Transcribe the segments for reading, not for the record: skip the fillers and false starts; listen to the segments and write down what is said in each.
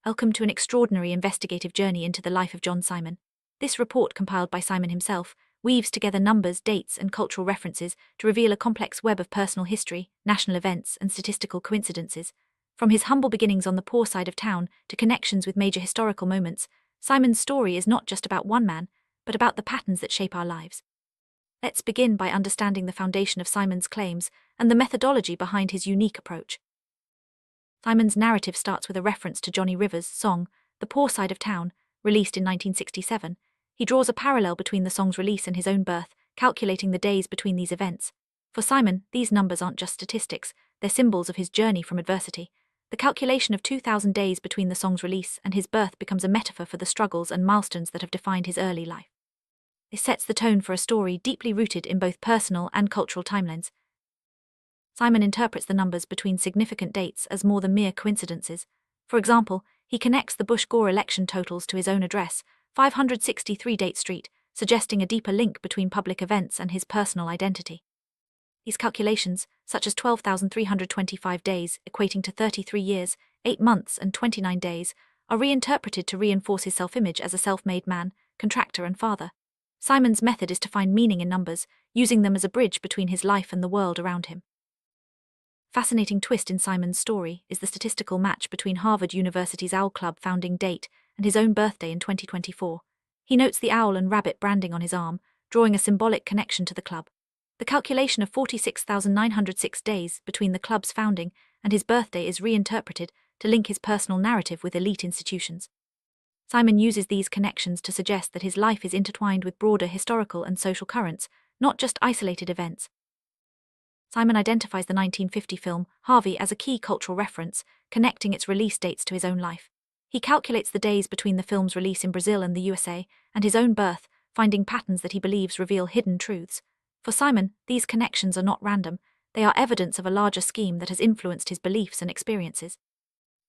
Welcome to an extraordinary investigative journey into the life of John Simon. This report, compiled by Simon himself, weaves together numbers, dates, and cultural references to reveal a complex web of personal history, national events, and statistical coincidences. From his humble beginnings on the poor side of town to connections with major historical moments, Simon's story is not just about one man, but about the patterns that shape our lives. Let's begin by understanding the foundation of Simon's claims and the methodology behind his unique approach. Simon's narrative starts with a reference to Johnny Rivers' song, The Poor Side of Town, released in 1967. He draws a parallel between the song's release and his own birth, calculating the days between these events. For Simon, these numbers aren't just statistics, they're symbols of his journey from adversity. The calculation of 2,000 days between the song's release and his birth becomes a metaphor for the struggles and milestones that have defined his early life. This sets the tone for a story deeply rooted in both personal and cultural timelines. Simon interprets the numbers between significant dates as more than mere coincidences. For example, he connects the Bush-Gore election totals to his own address, 563 Date Street, suggesting a deeper link between public events and his personal identity. These calculations, such as 12,325 days, equating to 33 years, 8 months, and 29 days, are reinterpreted to reinforce his self-image as a self-made man, contractor, and father. Simon's method is to find meaning in numbers, using them as a bridge between his life and the world around him. Fascinating twist in Simon's story is the statistical match between Harvard University's Owl Club founding date and his own birthday in 2024. He notes the owl and rabbit branding on his arm, drawing a symbolic connection to the club. The calculation of 46,906 days between the club's founding and his birthday is reinterpreted to link his personal narrative with elite institutions. Simon uses these connections to suggest that his life is intertwined with broader historical and social currents, not just isolated events. Simon identifies the 1950 film Harvey as a key cultural reference, connecting its release dates to his own life. He calculates the days between the film's release in Brazil and the USA and his own birth, finding patterns that he believes reveal hidden truths. For Simon, these connections are not random, they are evidence of a larger scheme that has influenced his beliefs and experiences.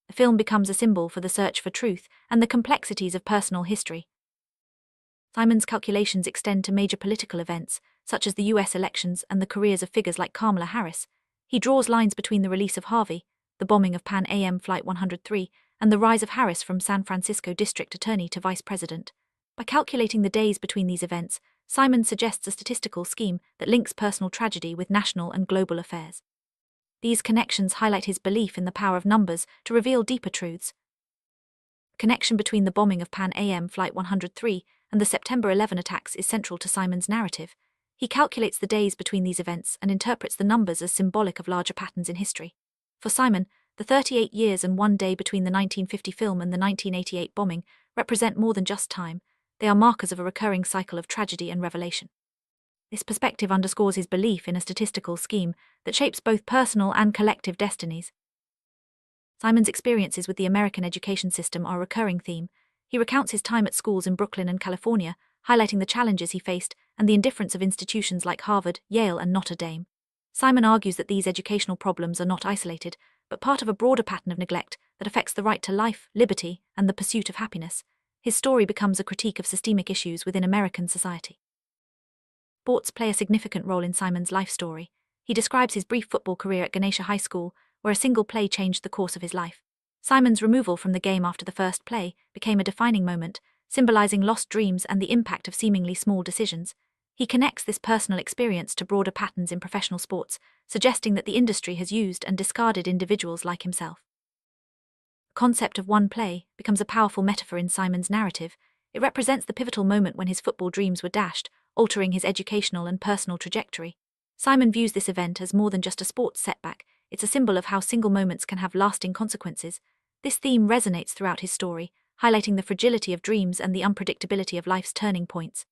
The film becomes a symbol for the search for truth and the complexities of personal history. Simon's calculations extend to major political events, such as the US elections and the careers of figures like Kamala Harris. He draws lines between the release of Harvey, the bombing of Pan Am Flight 103, and the rise of Harris from San Francisco district attorney to vice president. By calculating the days between these events, Simon suggests a statistical scheme that links personal tragedy with national and global affairs. These connections highlight his belief in the power of numbers to reveal deeper truths. The connection between the bombing of Pan Am Flight 103 and the September 11 attacks is central to Simon's narrative. He calculates the days between these events and interprets the numbers as symbolic of larger patterns in history. For Simon, the 38 years and 1 day between the 1950 film and the 1988 bombing represent more than just time, they are markers of a recurring cycle of tragedy and revelation. This perspective underscores his belief in a statistical scheme that shapes both personal and collective destinies. Simon's experiences with the American education system are a recurring theme. He recounts his time at schools in Brooklyn and California, highlighting the challenges he faced and the indifference of institutions like Harvard, Yale, and Notre Dame. Simon argues that these educational problems are not isolated, but part of a broader pattern of neglect that affects the right to life, liberty, and the pursuit of happiness. His story becomes a critique of systemic issues within American society. Sports play a significant role in Simon's life story. He describes his brief football career at Ganesha High School, where a single play changed the course of his life. Simon's removal from the game after the first play became a defining moment, symbolizing lost dreams and the impact of seemingly small decisions. He connects this personal experience to broader patterns in professional sports, suggesting that the industry has used and discarded individuals like himself. The concept of one play becomes a powerful metaphor in Simon's narrative. It represents the pivotal moment when his football dreams were dashed, altering his educational and personal trajectory. Simon views this event as more than just a sports setback. It's a symbol of how single moments can have lasting consequences. This theme resonates throughout his story, highlighting the fragility of dreams and the unpredictability of life's turning points.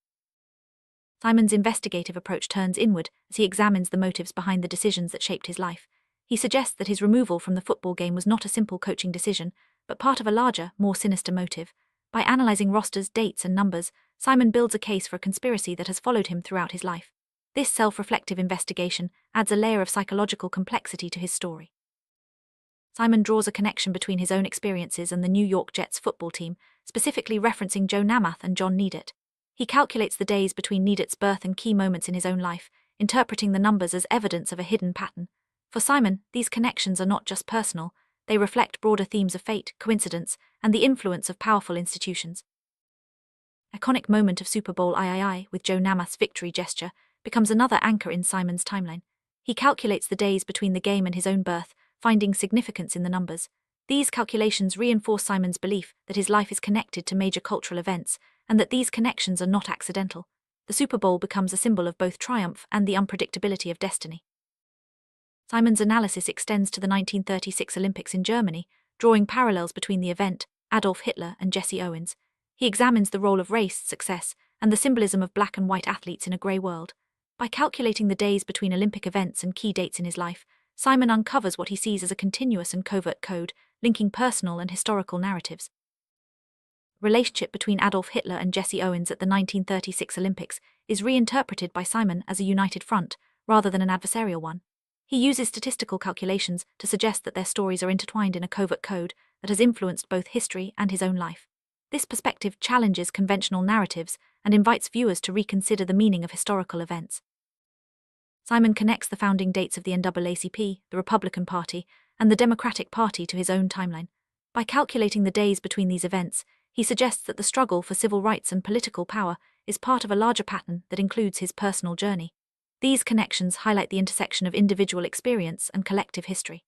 Simon's investigative approach turns inward as he examines the motives behind the decisions that shaped his life. He suggests that his removal from the football game was not a simple coaching decision, but part of a larger, more sinister motive. By analyzing rosters, dates, and numbers, Simon builds a case for a conspiracy that has followed him throughout his life. This self-reflective investigation adds a layer of psychological complexity to his story. Simon draws a connection between his own experiences and the New York Jets football team, specifically referencing Joe Namath and John Neidert. He calculates the days between Neidert's birth and key moments in his own life, interpreting the numbers as evidence of a hidden pattern. For Simon, these connections are not just personal, They reflect broader themes of fate, coincidence, and the influence of powerful institutions. Iconic moment of Super Bowl III with Joe Namath's victory gesture becomes another anchor in Simon's timeline. He calculates the days between the game and his own birth, finding significance in the numbers. These calculations reinforce Simon's belief that his life is connected to major cultural events, and that these connections are not accidental. The Super Bowl becomes a symbol of both triumph and the unpredictability of destiny. Simon's analysis extends to the 1936 Olympics in Germany, drawing parallels between the event, Adolf Hitler and Jesse Owens. He examines the role of race, success, and the symbolism of black and white athletes in a grey world. By calculating the days between Olympic events and key dates in his life, Simon uncovers what he sees as a continuous and covert code, linking personal and historical narratives. Relationship between Adolf Hitler and Jesse Owens at the 1936 Olympics is reinterpreted by Simon as a united front, rather than an adversarial one. He uses statistical calculations to suggest that their stories are intertwined in a covert code that has influenced both history and his own life. This perspective challenges conventional narratives and invites viewers to reconsider the meaning of historical events. Simon connects the founding dates of the NAACP, the Republican Party, and the Democratic Party to his own timeline. By calculating the days between these events, he suggests that the struggle for civil rights and political power is part of a larger pattern that includes his personal journey. These connections highlight the intersection of individual experience and collective history.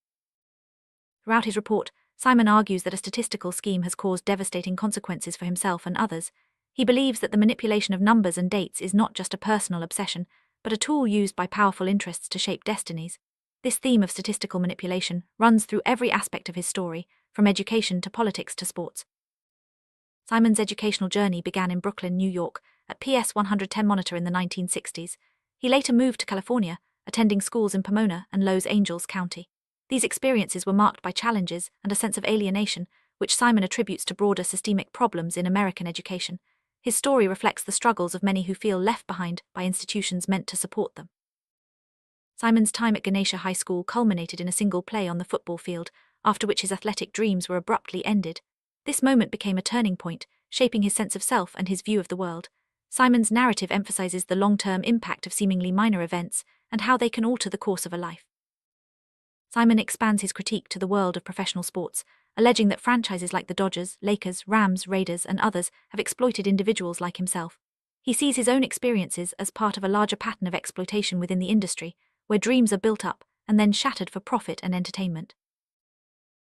Throughout his report, Simon argues that a statistical scheme has caused devastating consequences for himself and others. He believes that the manipulation of numbers and dates is not just a personal obsession, but a tool used by powerful interests to shape destinies. This theme of statistical manipulation runs through every aspect of his story, from education to politics to sports. Simon's educational journey began in Brooklyn, New York, at PS 110 Monitor in the 1960s. He later moved to California, attending schools in Pomona and Los Angeles County. These experiences were marked by challenges and a sense of alienation, which Simon attributes to broader systemic problems in American education. His story reflects the struggles of many who feel left behind by institutions meant to support them. Simon's time at Ganesha High School culminated in a single play on the football field, after which his athletic dreams were abruptly ended. This moment became a turning point, shaping his sense of self and his view of the world. Simon's narrative emphasizes the long-term impact of seemingly minor events and how they can alter the course of a life. Simon expands his critique to the world of professional sports, alleging that franchises like the Dodgers, Lakers, Rams, Raiders, and others have exploited individuals like himself. He sees his own experiences as part of a larger pattern of exploitation within the industry, where dreams are built up and then shattered for profit and entertainment.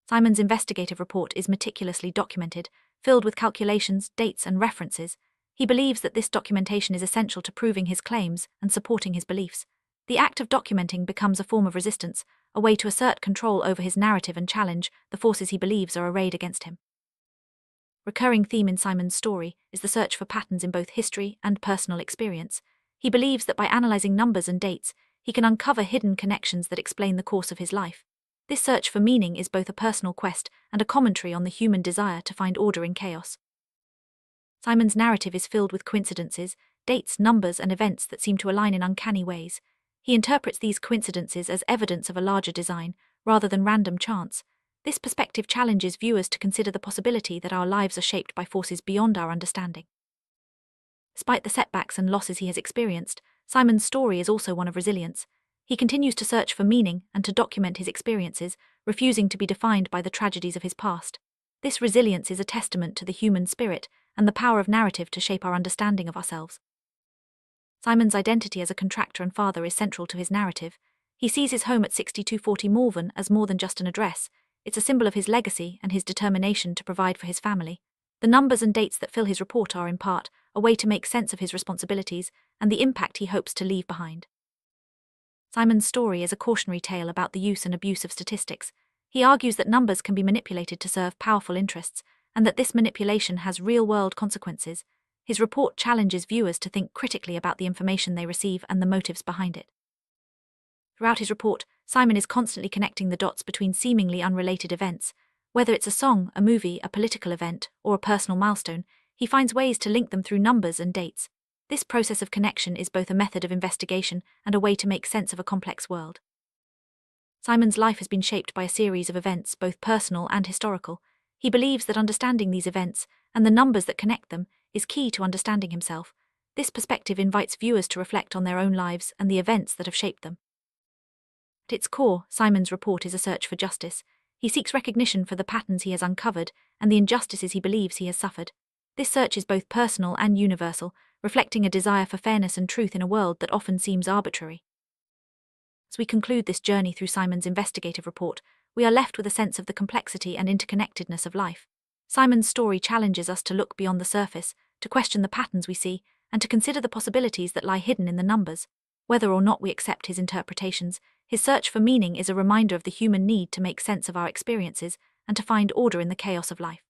Simon's investigative report is meticulously documented, filled with calculations, dates, and references. He believes that this documentation is essential to proving his claims and supporting his beliefs. The act of documenting becomes a form of resistance, a way to assert control over his narrative and challenge the forces he believes are arrayed against him. Recurring theme in Simon's story is the search for patterns in both history and personal experience. He believes that by analyzing numbers and dates, he can uncover hidden connections that explain the course of his life. This search for meaning is both a personal quest and a commentary on the human desire to find order in chaos. Simon's narrative is filled with coincidences, dates, numbers, and events that seem to align in uncanny ways. He interprets these coincidences as evidence of a larger design, rather than random chance. This perspective challenges viewers to consider the possibility that our lives are shaped by forces beyond our understanding. Despite the setbacks and losses he has experienced, Simon's story is also one of resilience. He continues to search for meaning and to document his experiences, refusing to be defined by the tragedies of his past. This resilience is a testament to the human spirit and the power of narrative to shape our understanding of ourselves. Simon's identity as a contractor and father is central to his narrative. He sees his home at 6240 Malvern as more than just an address. It's a symbol of his legacy and his determination to provide for his family. The numbers and dates that fill his report are, in part, a way to make sense of his responsibilities and the impact he hopes to leave behind. Simon's story is a cautionary tale about the use and abuse of statistics. He argues that numbers can be manipulated to serve powerful interests, and that this manipulation has real-world consequences. His report challenges viewers to think critically about the information they receive and the motives behind it. Throughout his report, Simon is constantly connecting the dots between seemingly unrelated events. Whether it's a song, a movie, a political event, or a personal milestone, he finds ways to link them through numbers and dates. This process of connection is both a method of investigation and a way to make sense of a complex world. Simon's life has been shaped by a series of events, both personal and historical. He believes that understanding these events, and the numbers that connect them, is key to understanding himself. This perspective invites viewers to reflect on their own lives and the events that have shaped them. At its core, Simon's report is a search for justice. He seeks recognition for the patterns he has uncovered and the injustices he believes he has suffered. This search is both personal and universal, reflecting a desire for fairness and truth in a world that often seems arbitrary. As we conclude this journey through Simon's investigative report, we are left with a sense of the complexity and interconnectedness of life. Simon's story challenges us to look beyond the surface, to question the patterns we see, and to consider the possibilities that lie hidden in the numbers. Whether or not we accept his interpretations, his search for meaning is a reminder of the human need to make sense of our experiences and to find order in the chaos of life.